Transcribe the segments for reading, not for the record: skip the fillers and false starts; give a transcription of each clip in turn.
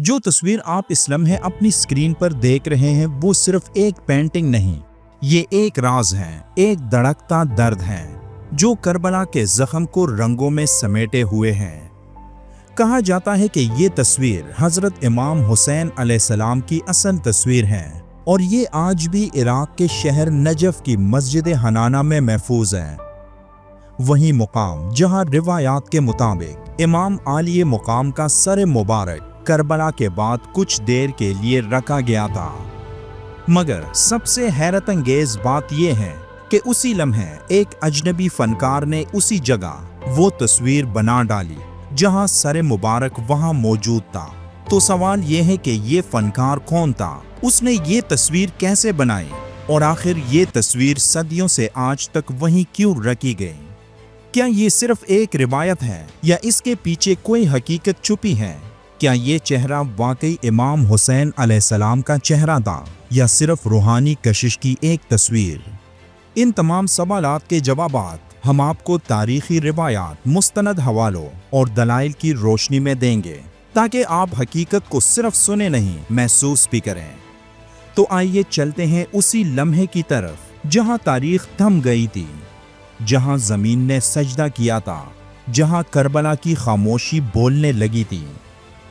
جو तस्वीर आप इस लम्हे अपनी स्क्रीन पर देख रहे हैं वो सिर्फ एक पेंटिंग नहीं, ये एक राज है, एक धड़कता दर्द है जो करबला के जख्म को रंगों में समेटे हुए हैं। कहा जाता है कि ये तस्वीर हजरत इमाम हुसैन अलैहिस्सलाम की असल तस्वीर है और ये आज भी इराक के शहर नजफ की मस्जिद हनाना में महफूज है। वही मुकाम जहां रिवायात के मुताबिक इमाम आलिए मुकाम का सर मुबारक करबला के बाद कुछ देर के लिए रखा गया था। मगर सबसे हैरत अंगेज बात यह है कि उसी लम्हे एक अजनबी फनकार ने उसी जगह वो तस्वीर बना डाली जहां सर मुबारक वहां मौजूद था। तो सवाल यह है कि ये फनकार कौन था, उसने ये तस्वीर कैसे बनाई और आखिर ये तस्वीर सदियों से आज तक वहीं क्यों रखी गई? क्या ये सिर्फ एक रिवायत है या इसके पीछे कोई हकीकत छुपी है? क्या ये चेहरा वाकई इमाम हुसैन अलैहिस्सलाम का चेहरा था या सिर्फ रूहानी कशिश की एक तस्वीर? इन तमाम सवालात के जवाबात हम आपको तारीखी रिवायात, मुस्तनद हवालों और दलाइल की रोशनी में देंगे ताकि आप हकीकत को सिर्फ सुने नहीं, महसूस भी करें। तो आइए चलते हैं उसी लम्हे की तरफ जहां तारीख थम गई थी, जहां जमीन ने सजदा किया था, जहां करबला की खामोशी बोलने लगी थी।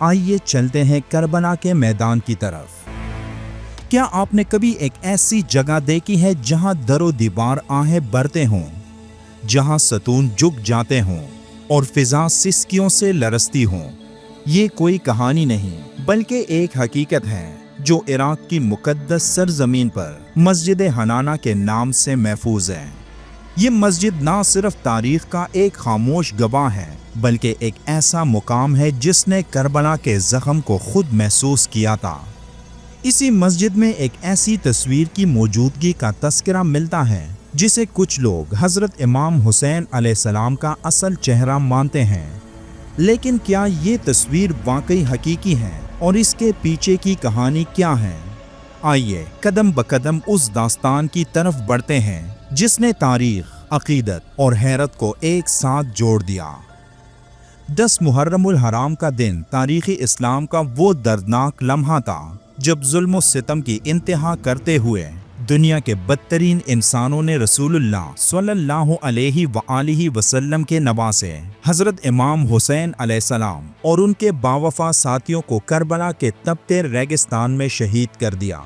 आइए चलते हैं करबला के मैदान की तरफ। क्या आपने कभी एक ऐसी जगह देखी है जहां दरो दीवार आहें भरते हों, जहां सतून झुक जाते हों और फिजा सिसकियों से लरसती हों? ये कोई कहानी नहीं बल्कि एक हकीकत है जो इराक की मुकद्दस सरजमीन पर मस्जिद हनाना के नाम से महफूज है। ये मस्जिद ना सिर्फ तारीख का एक खामोश गवाह है बल्कि एक ऐसा मुकाम है जिसने करबला के जख्म को खुद महसूस किया था। इसी मस्जिद में एक ऐसी तस्वीर की मौजूदगी का तस्करा मिलता है जिसे कुछ लोग हजरत इमाम हुसैन अलैहिस्सलाम का असल चेहरा मानते हैं। लेकिन क्या ये तस्वीर वाकई हकीकी है और इसके पीछे की कहानी क्या है? आइए कदम ब कदम उस दास्तान की तरफ बढ़ते हैं जिसने तारीख, अकीदत और हैरत को एक साथ जोड़ दिया। 10 मुहर्रमुल हराम का दिन तारीख़ी इस्लाम का वो दर्दनाक लम्हा था जब जुल्म और सितम की इंतहा करते हुए दुनिया के बदतरीन इंसानों ने रसूलुल्लाह सल्लल्लाहु अलैहि वसल्लम के नवासे हज़रत इमाम हुसैन अलैहिस्सलाम और उनके बावफा साथियों को करबला के तपते रेगिस्तान में शहीद कर दिया।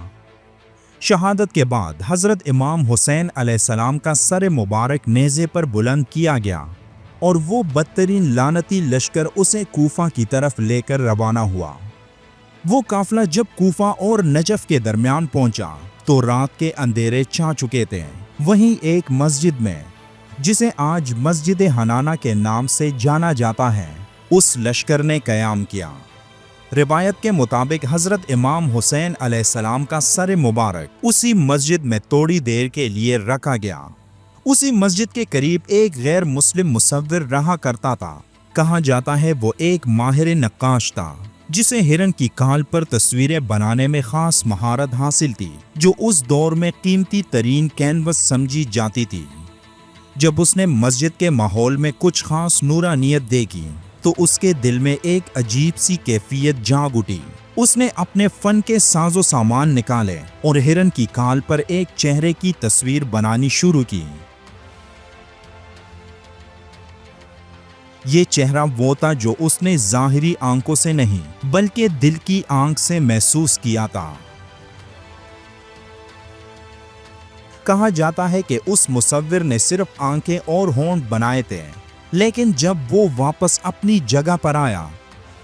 शहादत के बाद हज़रत इमाम हुसैन अलैहिस्सलाम का सर मुबारक नेज़े पर बुलंद किया गया और वो बदतरीन लानती लश्कर उसे कूफा की तरफ लेकर रवाना हुआ। वो काफिला जब कूफा और नजफ के दरमियान पहुंचा तो रात के अंधेरे छा चुके थे। वहीं एक मस्जिद में, जिसे आज मस्जिद हनाना के नाम से जाना जाता है, उस लश्कर ने क़याम किया। रिवायत के मुताबिक हज़रत इमाम हुसैन अलैहिस्सलाम का सर मुबारक उसी मस्जिद में थोड़ी देर के लिए रखा गया। उसी मस्जिद के करीब एक गैर मुस्लिम मुसव्विर रहा करता था। कहा जाता है वो एक माहिर नक्काश था जिसे हिरन की काल पर तस्वीरें बनाने में खास महारत हासिल थी, जो उस दौर में कीमती तरीन कैनवस समझी जाती थी। जब उसने मस्जिद के माहौल में कुछ खास नूरानियत देखी तो उसके दिल में एक अजीब सी कैफियत जाग उठी। उसने अपने फन के साजो सामान निकाले और हिरन की काल पर एक चेहरे की तस्वीर बनानी शुरू की। ये चेहरा वो था जो उसने ज़ाहिरी आंखों से नहीं बल्कि दिल की आंख से महसूस किया था। कहा जाता है कि उस मुसव्विर ने सिर्फ आंखें और होंठ बनाए थे, लेकिन जब वो वापस अपनी जगह पर आया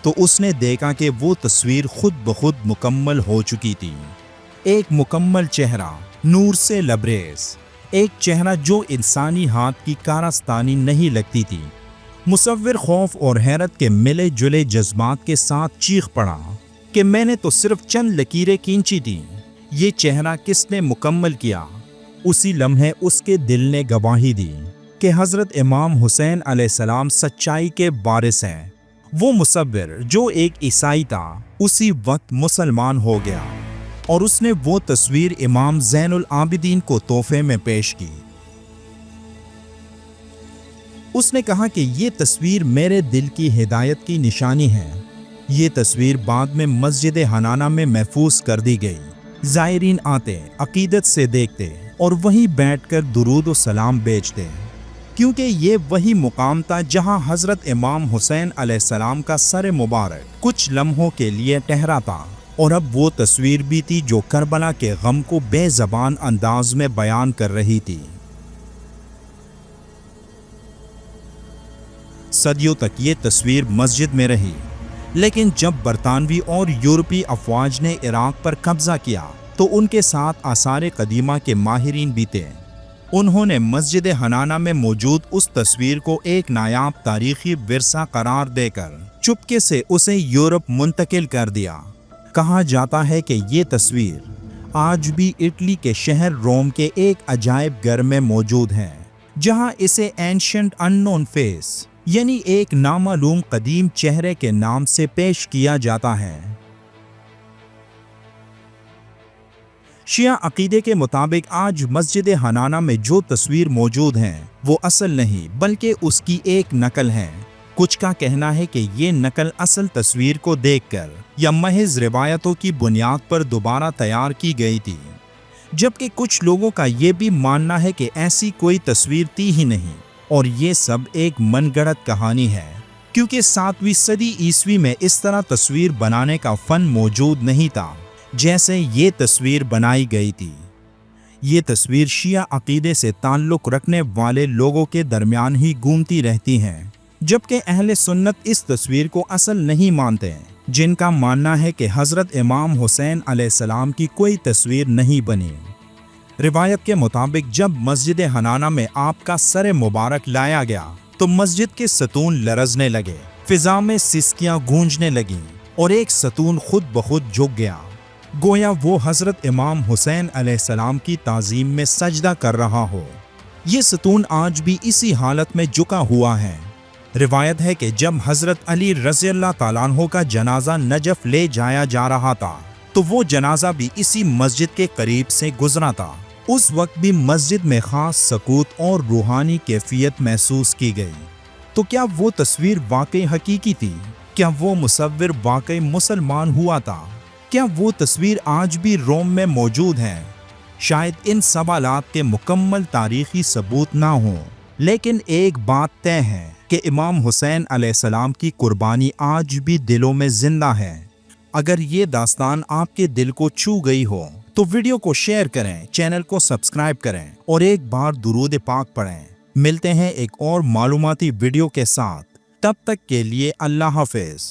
तो उसने देखा कि वो तस्वीर खुद ब खुद मुकम्मल हो चुकी थी। एक मुकम्मल चेहरा, नूर से लबरेज, एक चेहरा जो इंसानी हाथ की कारस्तानी नहीं लगती थी। मुसव्विर खौफ और हैरत के मिले जुले जज्बात के साथ चीख पड़ा कि मैंने तो सिर्फ चंद लकीरें खींची थी, ये चेहरा किसने मुकम्मल किया? उसी लम्हे उसके दिल ने गवाही दी कि हज़रत इमाम हुसैन अलैहिस्सलाम सच्चाई के वारिस हैं। वो मुसव्विर जो एक ईसाई था उसी वक्त मुसलमान हो गया और उसने वो तस्वीर इमाम ज़ैनुल आबिदीन को तोहफे में पेश की। उसने कहा कि ये तस्वीर मेरे दिल की हिदायत की निशानी है, ये तस्वीर बाद में मस्जिद हनाना में महफूज कर दी गई। ज़ायरीन आते, अकीदत से देखते और वहीं बैठकर दुरूद व सलाम भेजते, क्योंकि ये वही मुकाम था जहां हज़रत इमाम हुसैन अलैहिस्सलाम का सर मुबारक कुछ लम्हों के लिए ठहरा था। और अब वो तस्वीर भी थी जो करबला के गम को बेज़बान अंदाज में बयान कर रही थी। सदियों तक ये तस्वीर मस्जिद में रही, लेकिन जब बरतानवी और यूरोपीय अफवाज ने इराक पर कब्जा किया तो उनके साथ आसार कदीमा के माहिरीन भी थे। उन्होंने मस्जिद हनाना में मौजूद उस तस्वीर को एक नायाब तारीखी विरसा करार देकर चुपके से उसे यूरोप मुंतकिल कर दिया। कहा जाता है कि ये तस्वीर आज भी इटली के शहर रोम के एक अजायब घर में मौजूद है, जहां इसे एंशिएंट अननोन फेस यानी एक नामालूम कदीम चेहरे के नाम से पेश किया जाता है। शिया अकीदे के मुताबिक आज मस्जिद हनाना में जो तस्वीर मौजूद है वो असल नहीं बल्कि उसकी एक नकल है। कुछ का कहना है कि ये नकल असल तस्वीर को देखकर या महज रिवायतों की बुनियाद पर दोबारा तैयार की गई थी, जबकि कुछ लोगों का ये भी मानना है कि ऐसी कोई तस्वीर थी ही नहीं और ये सब एक मनगढ़ंत कहानी है, क्योंकि 7वीं सदी ईस्वी में इस तरह तस्वीर बनाने का फन मौजूद नहीं था जैसे ये तस्वीर बनाई गई थी। ये तस्वीर शिया अकीदे से ताल्लुक़ रखने वाले लोगों के दरमियान ही घूमती रहती हैं, जबकि अहले सुन्नत इस तस्वीर को असल नहीं मानते, जिनका मानना है कि हज़रत इमाम हुसैन अलैहिस्सलाम की कोई तस्वीर नहीं बनी। रिवायत के मुताबिक जब मस्जिद हनाना में आपका सर मुबारक लाया गया तो मस्जिद के सतून लरजने लगे, फिजा में सिसकियां गूंजने लगीं और एक सतून खुद ब खुद झुक गया, गोया वो हज़रत इमाम हुसैन अलैहिस्सलाम की ताज़ीम में सजदा कर रहा हो। ये सतून आज भी इसी हालत में झुका हुआ है। रिवायत है कि जब हज़रत अली रज़ियल्लाहु ताला अन्हु का जनाजा नजफ ले जाया जा रहा था तो वो जनाजा भी इसी मस्जिद के करीब से गुजरा था। उस वक्त भी मस्जिद में खास सकूत और रूहानी कैफियत महसूस की गई। तो क्या वो तस्वीर वाकई हकीकी थी? क्या वो मुसव्विर वाकई मुसलमान हुआ था? क्या वो तस्वीर आज भी रोम में मौजूद है? शायद इन सवालात के मुकम्मल तारीखी सबूत ना हो, लेकिन एक बात तय है कि इमाम हुसैन अलैहिस्सलाम की कुर्बानी आज भी दिलों में जिंदा है। अगर ये दास्तान आपके दिल को छू गई हो तो वीडियो को शेयर करें, चैनल को सब्सक्राइब करें और एक बार दुरूद पाक पढ़ें। मिलते हैं एक और मालूमाती वीडियो के साथ, तब तक के लिए अल्लाह हाफिज़।